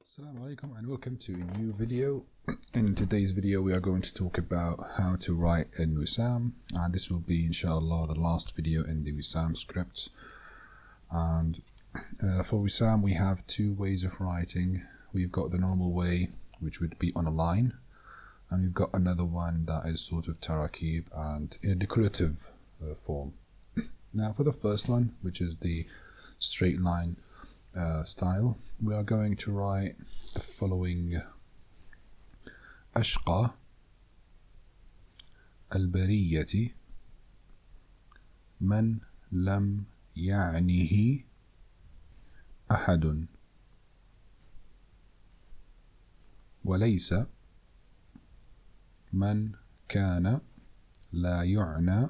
Assalamu alaikum and welcome to a new video. In today's video we are going to talk about how to write in Wissam, and this will be inshallah the last video in the Wissam script. And for Wissam we have two ways of writing. We've got the normal way, which would be on a line, and we've got another one that is sort of Tarkeeb and in a decorative form. Now for the first one, which is the straight line style, we are going to write the following: أشقى البرية من لم يعنه أحد وليس من كان لا يعنى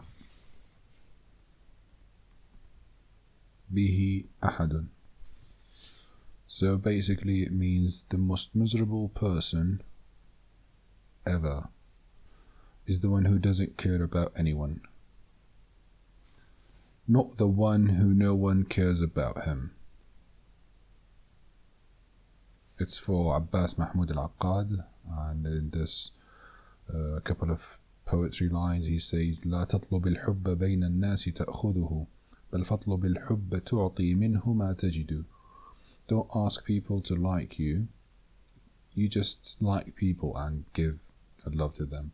به أحد. So basically it means the most miserable person ever is the one who doesn't care about anyone, not the one who no one cares about him. It's for Abbas Mahmoud al-Aqad, and in this couple of poetry lines he says: لا تطلب الحب بين الناس تأخذه بل فاطلب الحب تعطي منه ما تجد. Don't ask people to like you, you just like people and give love to them.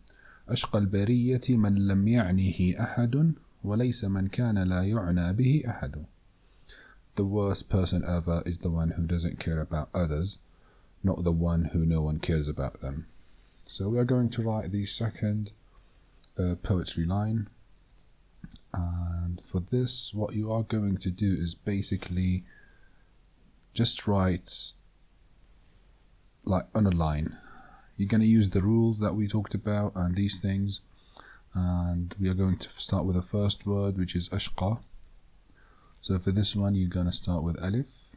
أشقى البرية من لم يعنه أحد وليس من كان لا يعنى به أحد. The worst person ever is the one who doesn't care about others, not the one who no one cares about them. So we are going to write the second poetry line, and for this what you are going to do is basically just write like on a line. You're going to use the rules that we talked about and these things, and we are going to start with the first word, which is ashqa. So for this one you're going to start with alif,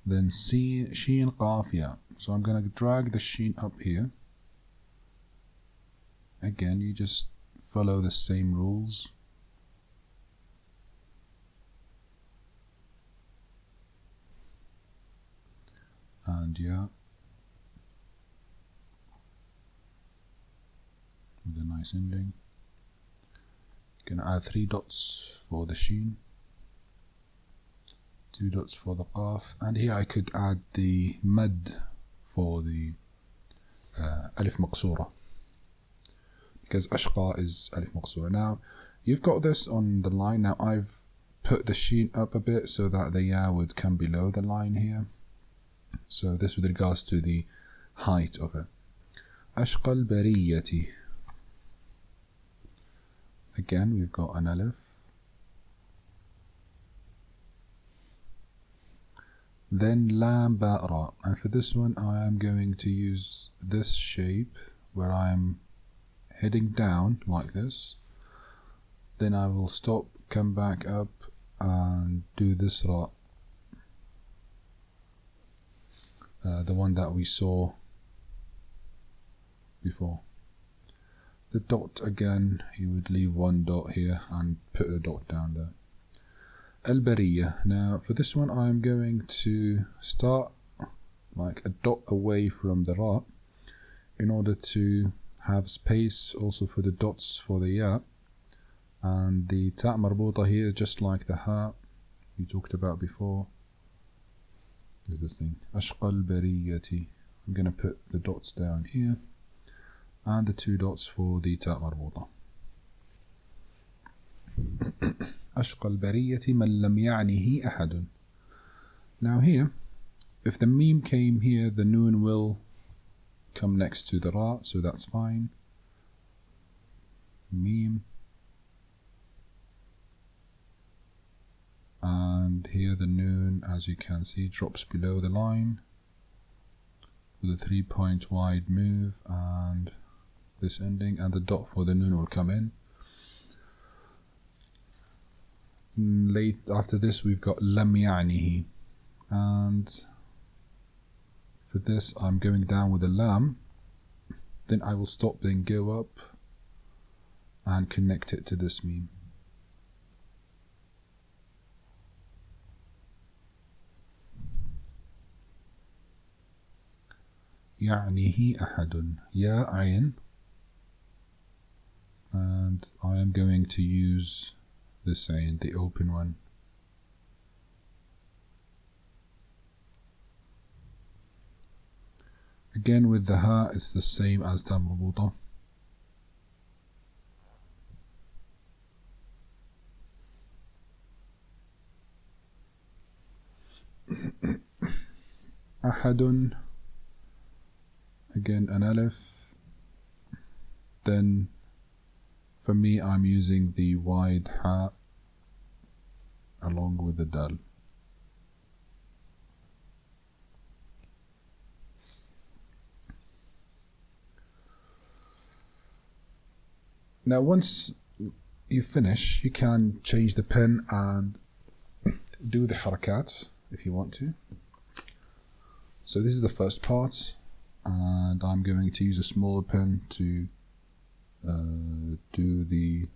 then sheen, qaf, ya. So I'm going to drag the sheen up here. Again, you just follow the same rules. And yeah, with a nice ending. Gonna add 3 dots for the sheen, 2 dots for the qaf, and here I could add the mad for the alif maqsura, because ashqa is alif maqsura. Now you've got this on the line. Now I've put the sheen up a bit so that the ya would come below the line here. So this with regards to the height of it. أشقى البرية. Again we've got an alif. Then lam ba ra, and for this one I am going to use this shape where I am heading down like this. Then I will stop, come back up and do this ra. The one that we saw before. The dot again, you would leave 1 dot here and put the dot down there. Al-Bariyah. Now for this one I'm going to start like a dot away from the ra in order to have space also for the dots for the ya, and the ta' marbuta here, just like the ha we talked about before. Is this thing أشقى البرية. I'm going to put the dots down here and the 2 dots for the ta' marbuta. أشقى البرية من لم يعنه أحد. Now here, if the meme came here, the noon will come next to the ra, so that's fine. Meme. And here the noon, as you can see, drops below the line with a 3-point wide move, and this ending, and the dot for the noon will come in. Late after this we've got lam ya'nihi, and for this I'm going down with a lam, then I will stop, then go up and connect it to this meme. يعنيه أحد. يا عين. And I am going to use this عين, the open one. Again with the ha, it's the same as تاء مربوطة. أحد. Again an alif. Then for me I'm using the wide ha along with the dal. Now once you finish, you can change the pen and do the harakat if you want to. So this is the first part, and I'm going to use a smaller pen to do the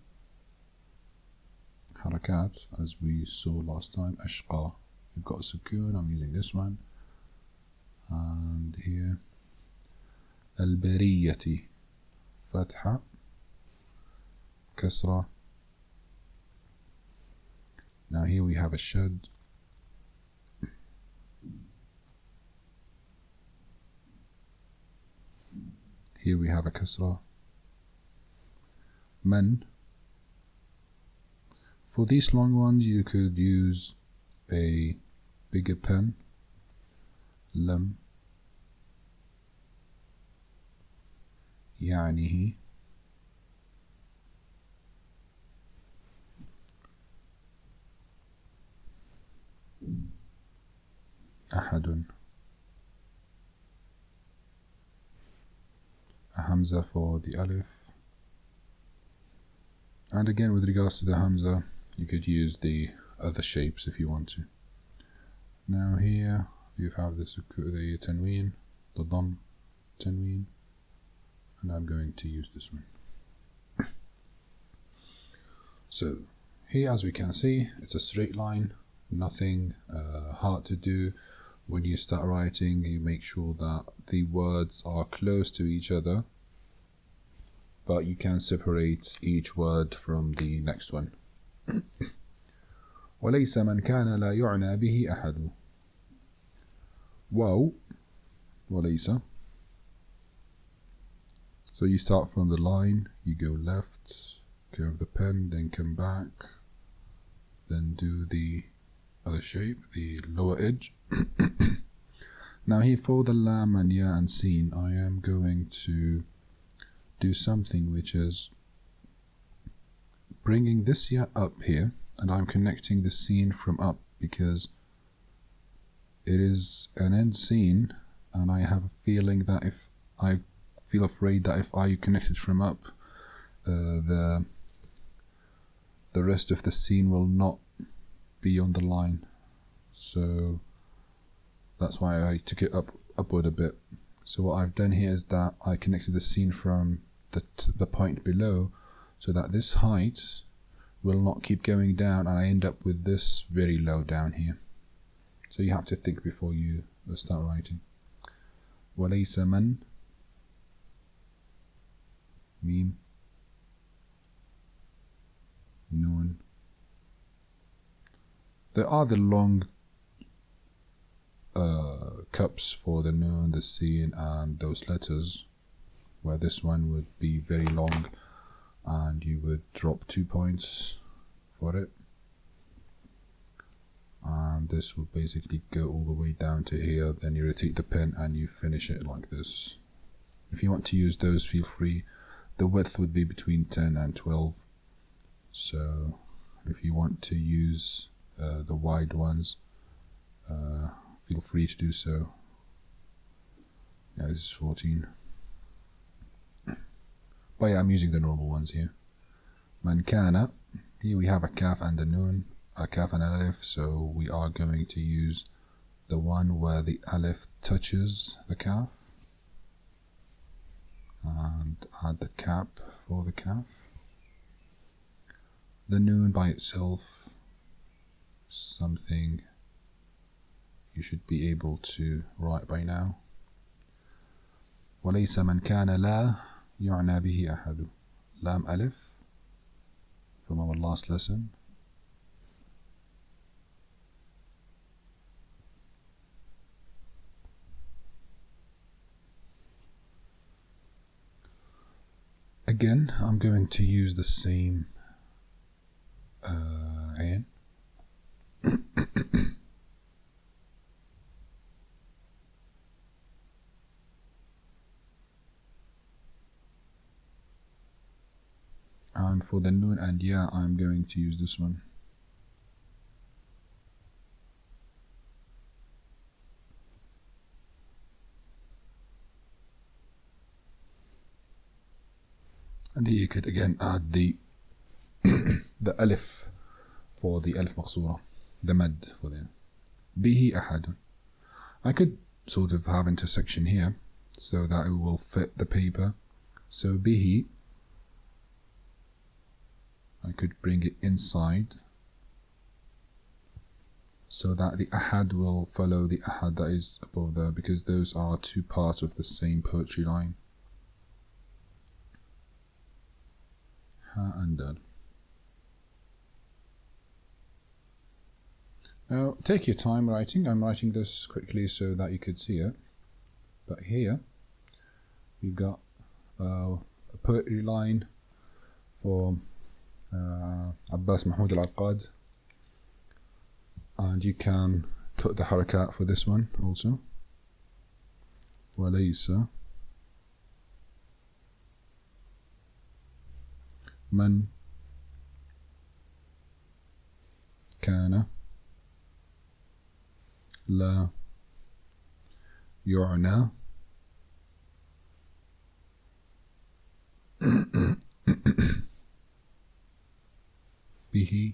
harakat as we saw last time. Ashqa, you've got a sukoon, I'm using this one. And here البرية فتحة كسرة. Now here we have a shad. Here we have a kasra. Man. For these long ones you could use a bigger pen. Lam. يعنيه. أحد. A hamza for the alif. And again with regards to the hamza, you could use the other shapes if you want to. Now here you have the tanween, the dam tanween, and I'm going to use this one. So here, as we can see, it's a straight line, nothing hard to do. When you start writing, you make sure that the words are close to each other, but you can separate each word from the next one. وليس من كان لا يعنى به أحد. Wow. وليس. So you start from the line, you go left, curve the pen, then come back, then do the other shape, the lower edge. Now here for the lam and ya and sin, I am going to do something which is bringing this ya up here, and I'm connecting the sin from up because it is an end sin, and I have a feeling that if I feel afraid that if I connect it from up, the rest of the scene will not be on the line. So that's why I took it upward a bit. So what I've done here is that I connected the scene from the point below, so that this height will not keep going down, and I end up with this very low down here. So you have to think before you start writing. وليس من ميم نون. There are the long cups for the noon, the sin, and those letters, where this one would be very long and you would drop 2 points for it, and this will basically go all the way down to here. Then you rotate the pen and you finish it like this. If you want to use those, feel free. The width would be between 10 and 12, so if you want to use the wide ones, feel free to do so. Yeah, this is 14. But yeah, I'm using the normal ones here. Man kana. Here we have a kaf and a noon, a kaf and an alif, so we are going to use the one where the alif touches the kaf, and add the cap for the kaf. The noon by itself, something you should be able to write by now. وليس من كان لا يعنى به أحد. Lam Alif from our last lesson. Again, I'm going to use the same ayn. And for the noon and ya, I'm going to use this one. And here you could again add the the alif for the alif maqsura, the mad for the bihi ahadun. I could sort of have intersection here so that it will fit the paper. So bihi, I could bring it inside so that the ahad will follow the ahad that is above there, because those are two parts of the same poetry line. Ha and dal. Now take your time writing. I'm writing this quickly so that you could see it. But here we've got a poetry line for Abbas Mahmoud al-Aqad, and you can put the harakat for this one also. وليس من كان لا يعنى به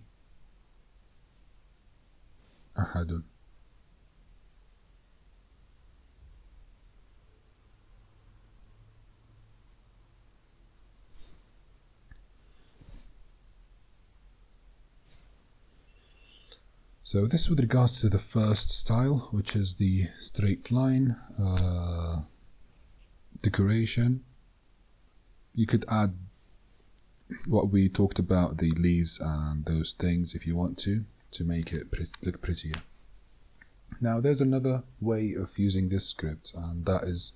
أحد. So this with regards to the first style, which is the straight line decoration. You could add what we talked about, the leaves and those things, if you want to make it look prettier. Now there's another way of using this script, and that is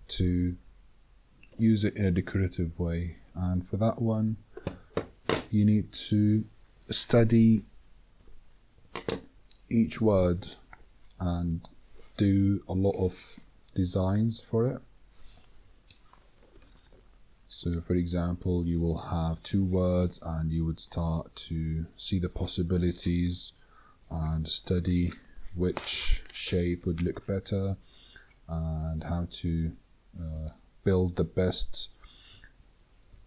to use it in a decorative way. And for that one, you need to study each word and do a lot of designs for it. So for example, you will have two words and you would start to see the possibilities and study which shape would look better and how to build the best,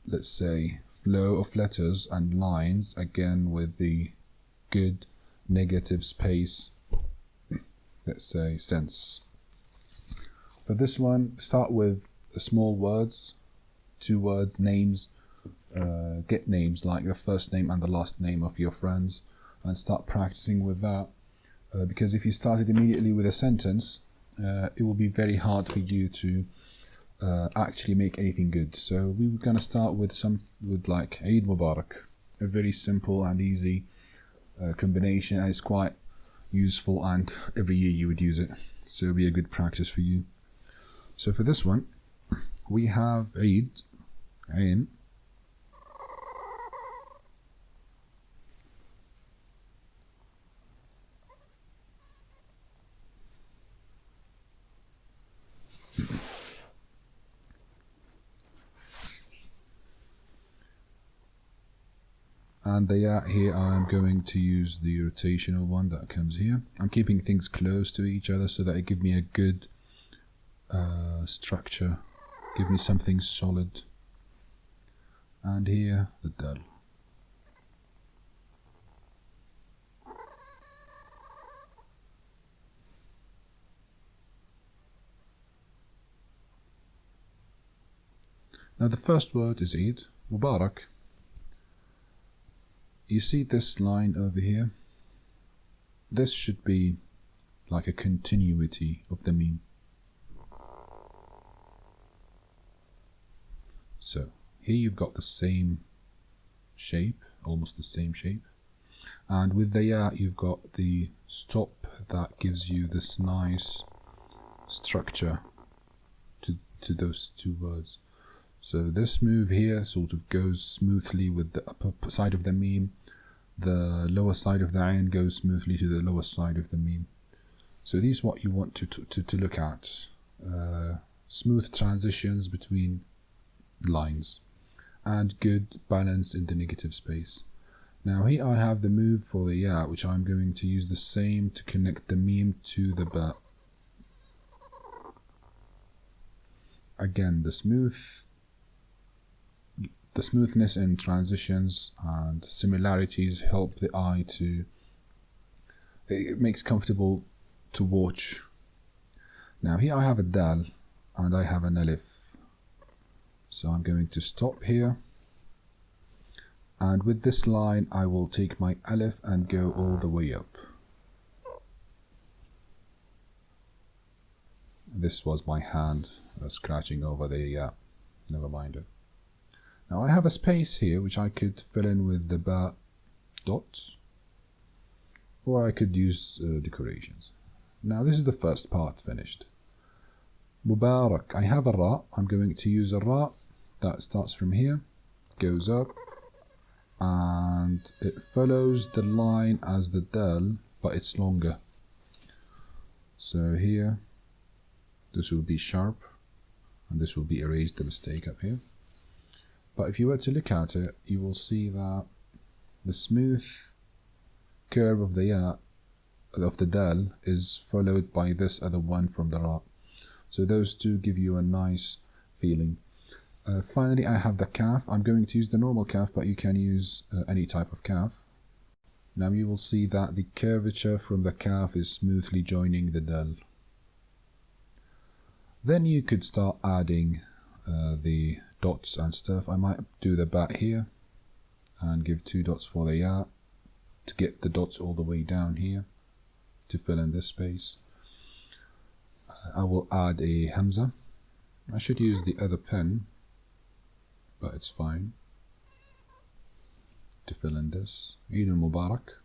let's say, flow of letters and lines, again with the good negative space, let's say, sense. For this one, start with the small words, two words, names, get names like the first name and the last name of your friends, and start practicing with that, because if you started immediately with a sentence, it will be very hard for you to actually make anything good. So we were going to start with like Eid Mubarak, a very simple and easy combination, and it's quite useful, and every year you would use it, so it'll be a good practice for you. So for this one, we have Eid, Ain, and the ya here, I'm going to use the rotational one that comes here. I'm keeping things close to each other so that it gives me a good structure, give me something solid. And here the dal. Now the first word is Eid Mubarak. You see this line over here? This should be like a continuity of the meme. So here you've got the same shape, almost the same shape, and with the ya you've got the stop that gives you this nice structure to those two words. So this move here sort of goes smoothly with the upper side of the meme. The lower side of the ayn goes smoothly to the lower side of the meme. So these are what you want to look at. Smooth transitions between lines and good balance in the negative space. Now here I have the move for the ya, which I'm going to use the same to connect the meme to the ba. Again, the smoothness in transitions and similarities help the eye to, it makes comfortable to watch. Now here I have a dal and I have an alif, so I'm going to stop here, and with this line I will take my alif and go all the way up. This was my hand scratching over the never mind it. Now I have a space here which I could fill in with the ba dots, or I could use decorations. Now this is the first part finished. Mubarak, I have a ra, I'm going to use a ra that starts from here, goes up, and it follows the line as the dal, but it's longer. So here, this will be sharp, and this will be erased, the mistake up here. But if you were to look at it, you will see that the smooth curve of the ya, of the dal, is followed by this other one from the ra. So those two give you a nice feeling. Finally, I have the kaf. I'm going to use the normal kaf, but you can use any type of kaf. Now you will see that the curvature from the kaf is smoothly joining the dal. Then you could start adding the dots and stuff. I might do the bat here and give 2 dots for the ya to get the dots all the way down here to fill in this space. I will add a hamza. I should use the other pen, but it's fine, to fill in this. Eid al-Mubarak.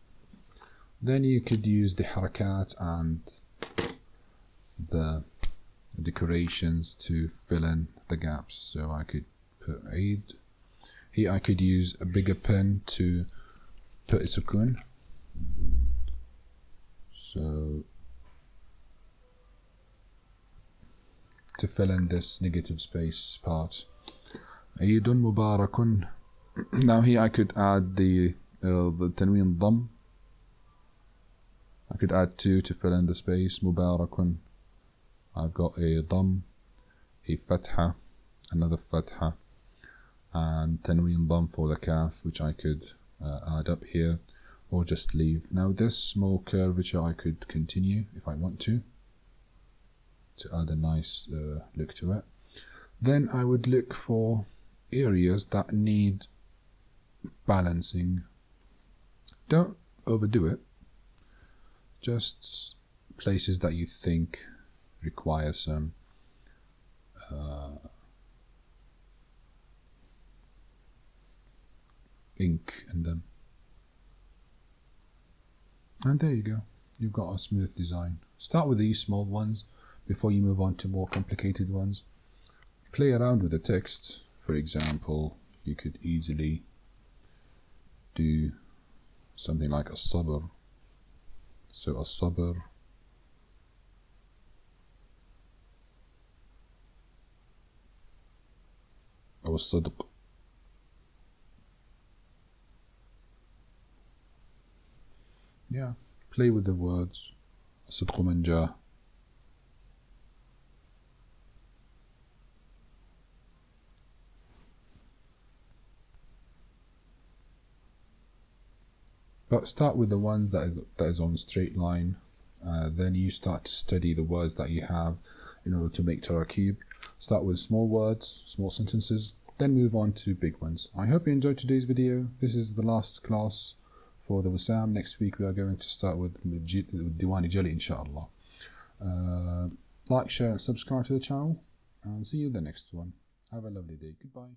Then you could use the harakat and the decorations to fill in the gaps. So I could put Eid. Here I could use a bigger pen to put a sukun. So to fill in this negative space part. Eidun Mubarakun. Now here I could add the tanween dam. I could add 2 to fill in the space. Mubarakun. I've got a dam, a fatha, another fatha, and tanween dam for the kaf, which I could add up here or just leave. Now this small curvature I could continue if I want to add a nice look to it. Then I would look for areas that need balancing. Don't overdo it, just places that you think require some ink in them. And there you go, you've got a smooth design. Start with these small ones before you move on to more complicated ones. Play around with the text. For example, you could easily do something like a sabr. So a sabr, or sadq. Yeah, play with the words. Sadq man jaa. But start with the one that is on a straight line. Then you start to study the words that you have in order to make Tarkeeb. Start with small words, small sentences, then move on to big ones. I hope you enjoyed today's video. This is the last class for the Wissam. Next week we are going to start with Diwani Jali, inshallah. Like, share and subscribe to the channel, and see you in the next one. Have a lovely day. Goodbye.